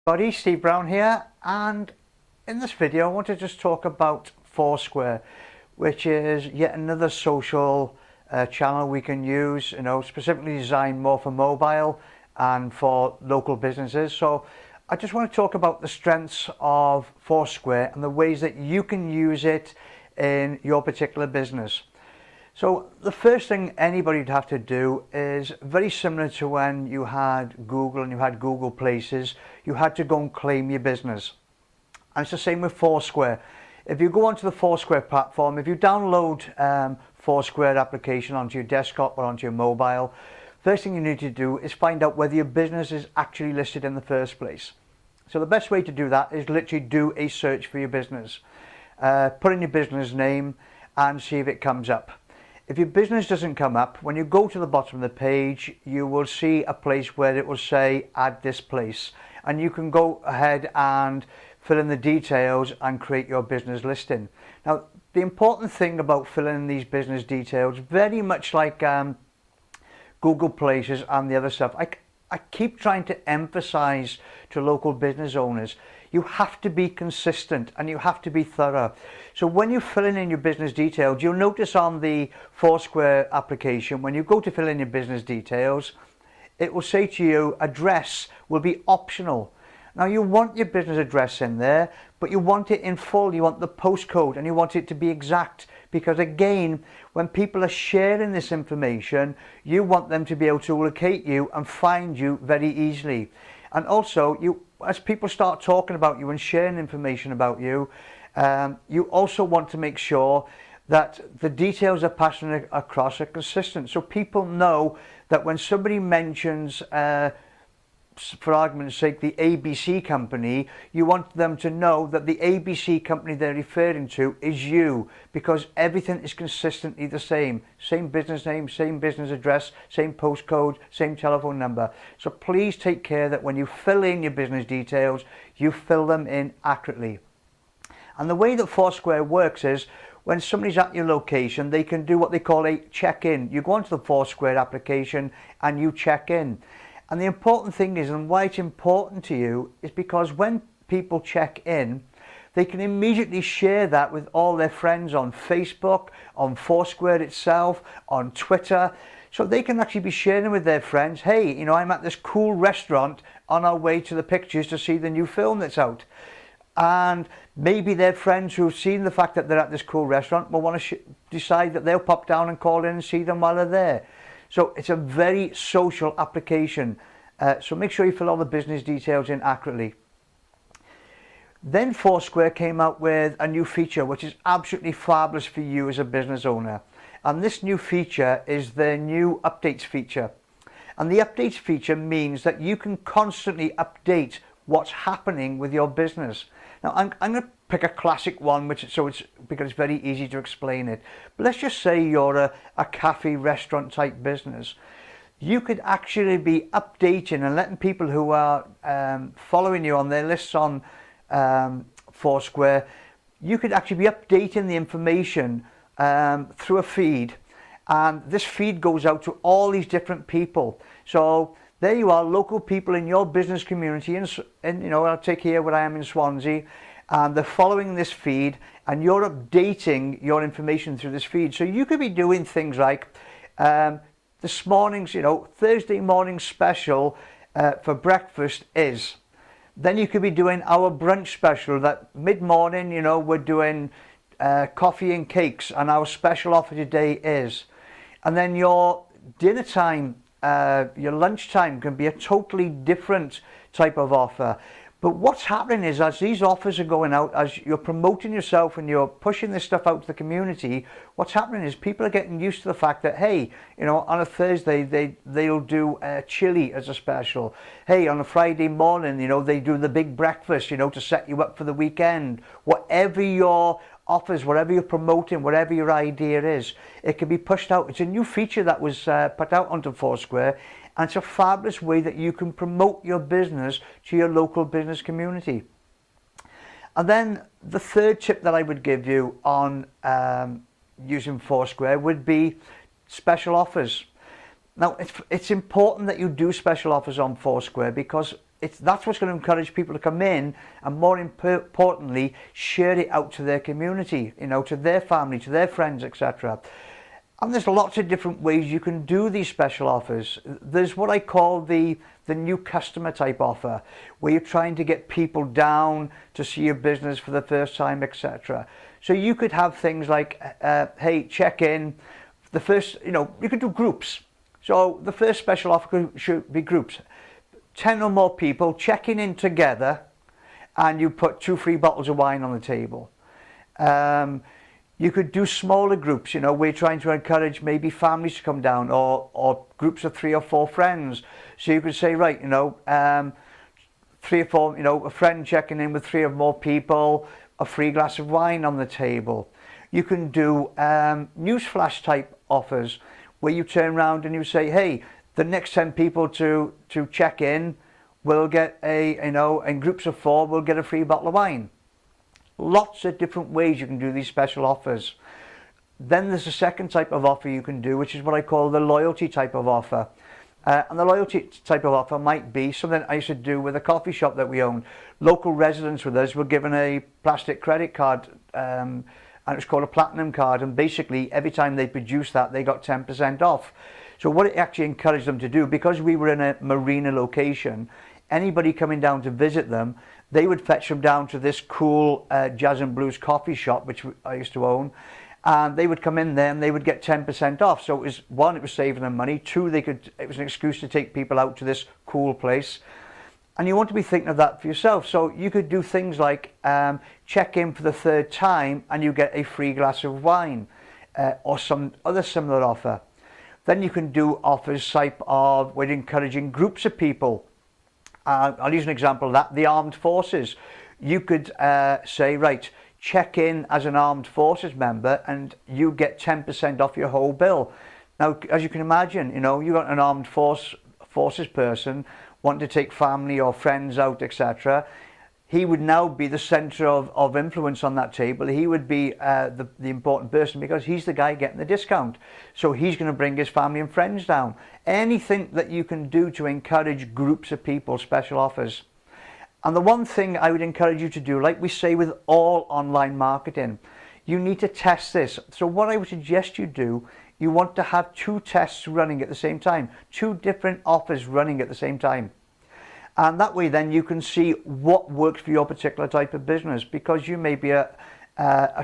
Everybody, Steve Brown here, and in this video I want to just talk about Foursquare, which is yet another social channel we can use, specifically designed more for mobile and for local businesses. So I just want to talk about the strengths of Foursquare and the ways that you can use it in your particular business. So the first thing anybody would have to do is very similar to when you had Google and you had Google Places. You had to go and claim your business. And it's the same with Foursquare. If you go onto the Foursquare platform, if you download Foursquare application onto your desktop or onto your mobile, first thing you need to do is find out whether your business is actually listed in the first place. So the best way to do that is literally do a search for your business. Put in your business name and see if it comes up. If your business doesn't come up, when you go to the bottom of the page, you will see a place where it will say add this place, and you can go ahead and fill in the details and create your business listing. Now, the important thing about filling in these business details, very much like Google Places and the other stuff, I keep trying to emphasize to local business owners, you have to be consistent and you have to be thorough. So when you're filling in your business details, you'll notice on the Foursquare application, when you go to fill in your business details, it will say to you, address will be optional. Now you want your business address in there, but you want it in full, you want the postcode and you want it to be exact. Because again, when people are sharing this information, you want them to be able to locate you and find you very easily. And also, as people start talking about you and sharing information about you, you also want to make sure that the details are passing across are consistent. So people know that when somebody mentions, for argument's sake, the ABC company, you want them to know that the ABC company they're referring to is you, because everything is consistently the same. Same business name, same business address, same postcode, same telephone number. So please take care that when you fill in your business details, you fill them in accurately. And the way that Foursquare works is, when somebody's at your location, they can do what they call a check-in. You go onto the Foursquare application and you check in. And the important thing is, and why it's important to you, is because when people check in, they can immediately share that with all their friends on Facebook, on Foursquare itself, on Twitter. So they can actually be sharing with their friends, hey, I'm at this cool restaurant on our way to the pictures to see the new film that's out. And maybe their friends who've seen the fact that they're at this cool restaurant will want to decide that they'll pop down and call in and see them while they're there. So it's a very social application. So make sure you fill all the business details in accurately. Then Foursquare came out with a new feature which is absolutely fabulous for you as a business owner. And this new feature is their new updates feature. And the updates feature means that you can constantly update what's happening with your business. Now I'm going to pick a classic one, because it's very easy to explain it. But let's just say you're a cafe restaurant type business. You could actually be updating and letting people who are following you on their lists on Foursquare, you could actually be updating the information through a feed, and this feed goes out to all these different people. So there you are, local people in your business community, and I'll take here where I am in Swansea, and they're following this feed, and you're updating your information through this feed. So you could be doing things like this morning's, Thursday morning special for breakfast is. Then you could be doing our brunch special that mid-morning, we're doing coffee and cakes, and our special offer today is. And then your dinner time, your lunchtime can be a totally different type of offer. But what's happening is, as these offers are going out, as you're promoting yourself and you're pushing this stuff out to the community, what's happening is people are getting used to the fact that, hey, on a Thursday they'll do chili as a special. Hey, on a Friday morning, they do the big breakfast, to set you up for the weekend. Whatever your offers, whatever you're promoting, whatever your idea is, it can be pushed out. It's a new feature that was put out onto Foursquare. And it's a fabulous way that you can promote your business to your local business community. And then the third tip that I would give you on using Foursquare would be special offers. Now, it's important that you do special offers on Foursquare, because that's what's going to encourage people to come in, and more importantly, share it out to their community, to their family, to their friends, etc. And there's lots of different ways you can do these special offers. There's what I call the new customer type offer, where you're trying to get people down to see your business for the first time, etc. So you could have things like, hey, check in. The first, you could do groups. So the first special offer should be groups. 10 or more people checking in together, and you put 2 free bottles of wine on the table. You could do smaller groups, we're trying to encourage maybe families to come down, or groups of 3 or 4 friends. So you could say, right, 3 or 4, a friend checking in with 3 or more people, a free glass of wine on the table. You can do newsflash type offers, where you turn around and you say, hey, the next 10 people to check in will get in groups of 4, will get a free bottle of wine. Lots of different ways you can do these special offers. Then there's a second type of offer you can do, which is what I call the loyalty type of offer. And the loyalty type of offer might be something I used to do with a coffee shop that we owned. Local residents with us were given a plastic credit card, and it was called a platinum card, and basically every time they produced that, they got 10% off. So what it actually encouraged them to do, because we were in a marina location, anybody coming down to visit them, they would fetch them down to this cool jazz and blues coffee shop, which I used to own, and they would come in there and they would get 10% off. So it was, 1, it was saving them money, 2, it was an excuse to take people out to this cool place. And you want to be thinking of that for yourself. So you could do things like check in for the 3rd time and you get a free glass of wine, or some other similar offer. Then you can do offers type of where you're encouraging groups of people. I'll use an example of that, the armed forces. You could say, right, check in as an armed forces member and you get 10% off your whole bill. Now, as you can imagine, you got an armed forces person wanting to take family or friends out, etc. He would now be the centre of influence on that table. He would be the important person, because he's the guy getting the discount. So he's going to bring his family and friends down. Anything that you can do to encourage groups of people, special offers. And the one thing I would encourage you to do, like we say with all online marketing, you need to test this. So what I would suggest you do, you want to have 2 tests running at the same time, 2 different offers running at the same time. And that way then you can see what works for your particular type of business, because you may be a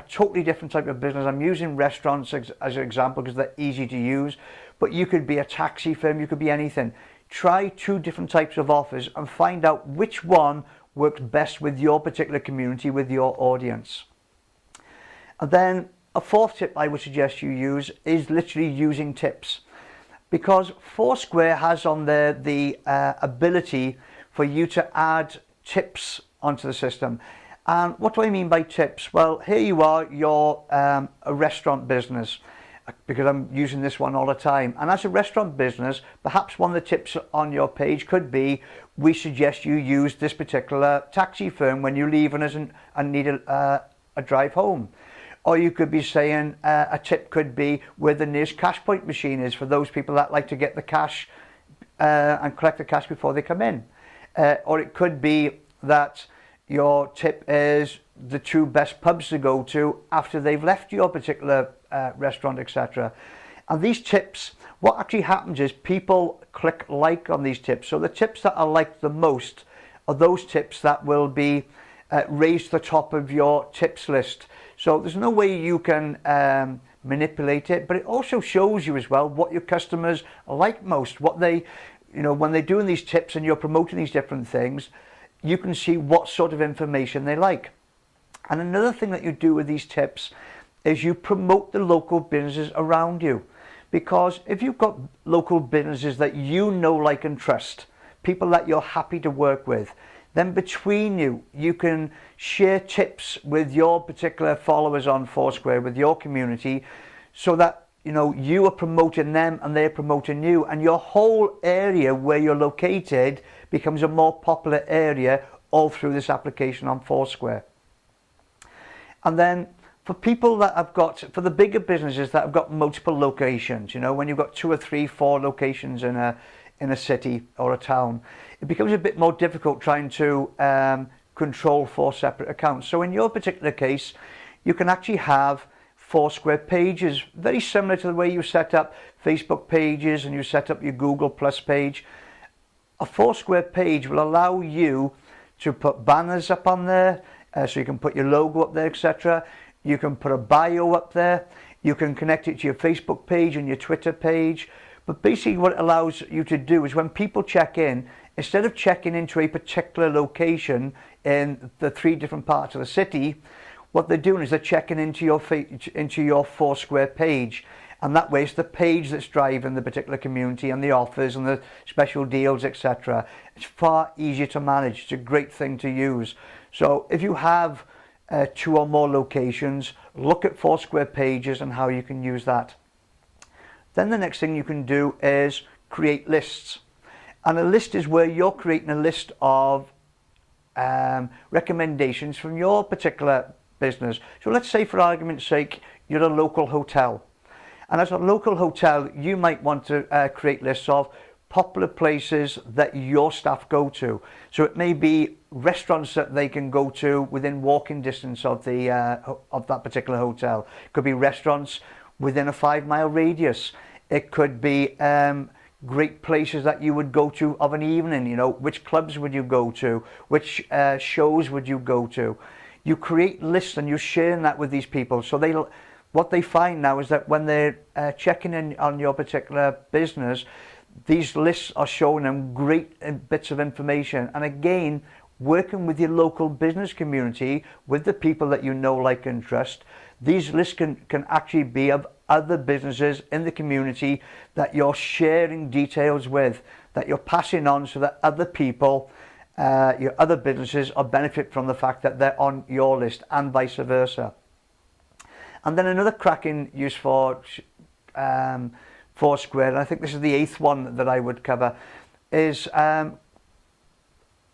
totally different type of business. I'm using restaurants as an example because they're easy to use, but you could be a taxi firm, you could be anything. Try 2 different types of offers and find out which one works best with your particular community, with your audience. And then a 4th tip I would suggest you use is literally using tips, because Foursquare has on there the ability for you to add tips onto the system. And what do I mean by tips? Well, here you are, you're a restaurant business, because I'm using this one all the time. And as a restaurant business, perhaps one of the tips on your page could be, we suggest you use this particular taxi firm when you leave and need a drive home. Or you could be saying a tip could be where the nearest cash point machine is for those people that like to get the cash and collect the cash before they come in. Or it could be that your tip is the 2 best pubs to go to after they've left your particular restaurant, etc. And these tips, what actually happens is people click like on these tips. So the tips that are liked the most are those tips that will be raised to the top of your tips list. So there's no way you can manipulate it, but it also shows you as well what your customers like most, what they, when they're doing these tips and you're promoting these different things, you can see what sort of information they like. And another thing that you do with these tips is you promote the local businesses around you. Because if you've got local businesses that you know, like and trust, people that you're happy to work with, then between you, you can share tips with your particular followers on Foursquare, with your community, so that you are promoting them and they're promoting you, and your whole area where you're located becomes a more popular area all through this application on Foursquare. And then for people that have got, for the bigger businesses that have got multiple locations, when you've got 2 or 3, 4 locations in in a city or a town, it becomes a bit more difficult trying to control 4 separate accounts. So in your particular case, you can actually have Foursquare pages, very similar to the way you set up Facebook pages and you set up your Google Plus page. A Foursquare page will allow you to put banners up on there, so you can put your logo up there, etc. You can put a bio up there. You can connect it to your Facebook page and your Twitter page. But basically what it allows you to do is when people check in, instead of checking into a particular location in the 3 different parts of the city, what they're doing is they're checking into your Foursquare page, and that way it's the page that's driving the particular community and the offers and the special deals, etc. It's far easier to manage. It's a great thing to use. So if you have 2 or more locations, look at Foursquare pages and how you can use that. Then the next thing you can do is create lists. And a list is where you're creating a list of recommendations from your particular business. So let's say, for argument's sake, you're a local hotel. And as a local hotel, you might want to create lists of popular places that your staff go to. So it may be restaurants that they can go to within walking distance of that particular hotel. It could be restaurants within a 5-mile radius. It could be great places that you would go to of an evening. You know, which clubs would you go to? Which shows would you go to? You create lists and you're sharing that with these people. So what they find now is that when they're checking in on your particular business, these lists are showing them great bits of information. And again, working with your local business community, with the people that you know, like and trust, these lists can actually be of other businesses in the community that you're sharing details with, that you're passing on so that other people, your other businesses, are benefit from the fact that they're on your list, and vice versa. And then another cracking use for Foursquare, and I think this is the 8th one that I would cover, is a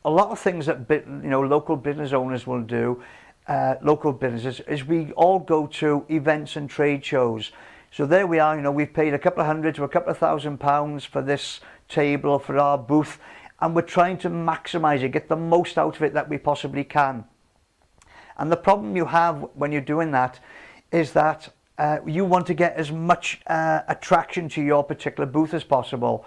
lot of things that local business owners will do, local businesses, is we all go to events and trade shows. So there we are, we've paid a couple of hundred to a couple of £1,000 for this table or for our booth, and we're trying to maximize it, get the most out of it that we possibly can. And the problem you have when you're doing that is that you want to get as much attraction to your particular booth as possible.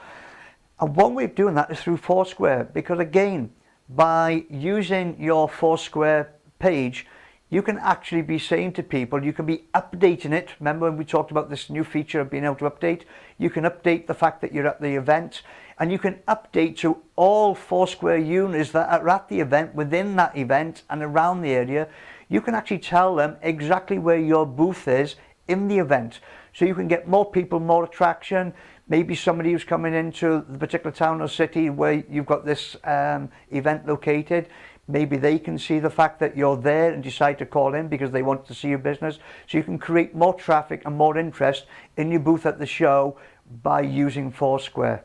And one way of doing that is through Foursquare, because again, by using your Foursquare page, you can actually be saying to people, you can be updating it. Remember when we talked about this new feature of being able to update? You can update the fact that you're at the event, and you can update to all Foursquare users that are at the event, within that event and around the area. You can actually tell them exactly where your booth is in the event, so you can get more people, more attraction. Maybe somebody who's coming into the particular town or city where you've got this event located, maybe they can see the fact that you're there and decide to call in because they want to see your business. So you can create more traffic and more interest in your booth at the show by using Foursquare.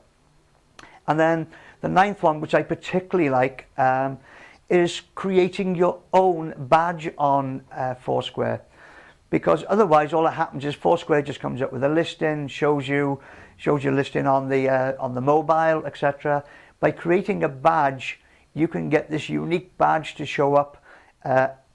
And then the 9th one, which I particularly like, is creating your own badge on Foursquare. Because otherwise all that happens is Foursquare just comes up with a listing, shows your listing on the mobile, etc. By creating a badge, you can get this unique badge to show up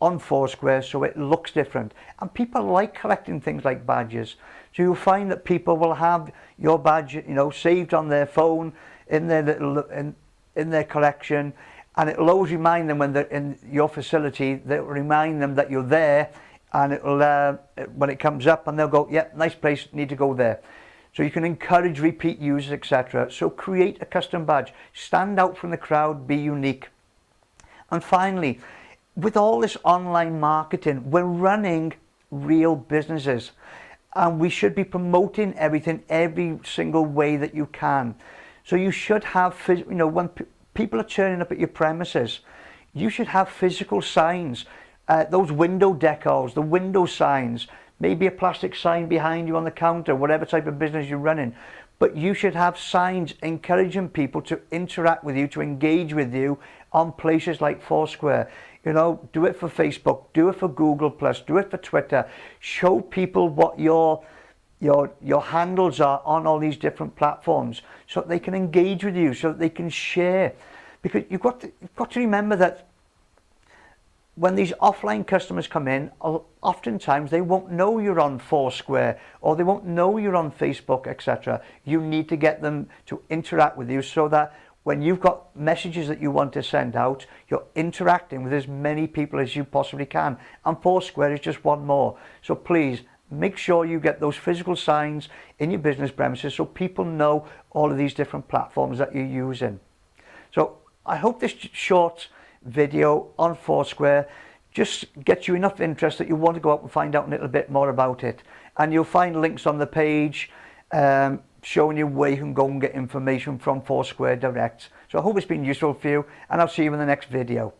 on Foursquare, so it looks different. And people like collecting things like badges. So you'll find that people will have your badge, saved on their phone, in their in their collection, and it'll always remind them when they're in your facility. That will remind them that you're there, and it'll when it comes up, and they'll go, "Yep, nice place, need to go there." So you can encourage repeat users, etc. So create a custom badge, stand out from the crowd, be unique. And finally, with all this online marketing, we're running real businesses, and we should be promoting everything every single way that you can. So you should have, when people are turning up at your premises, you should have physical signs, those window decals, the window signs, maybe a plastic sign behind you on the counter, whatever type of business you're running. But you should have signs encouraging people to interact with you, to engage with you on places like Foursquare. Do it for Facebook, do it for Google+, do it for Twitter. Show people what your your handles are on all these different platforms, so that they can engage with you, so that they can share. Because you've got to remember that when these offline customers come in, oftentimes they won't know you're on Foursquare, or they won't know you're on Facebook, etc. You need to get them to interact with you, so that when you've got messages that you want to send out, you're interacting with as many people as you possibly can. And Foursquare is just one more. So please make sure you get those physical signs in your business premises, so people know all of these different platforms that you're using. So I hope this short video on Foursquare just gets you enough interest that you want to go out and find out a little bit more about it. And you'll find links on the page showing you where you can go and get information from Foursquare direct. So I hope it's been useful for you, and I'll see you in the next video.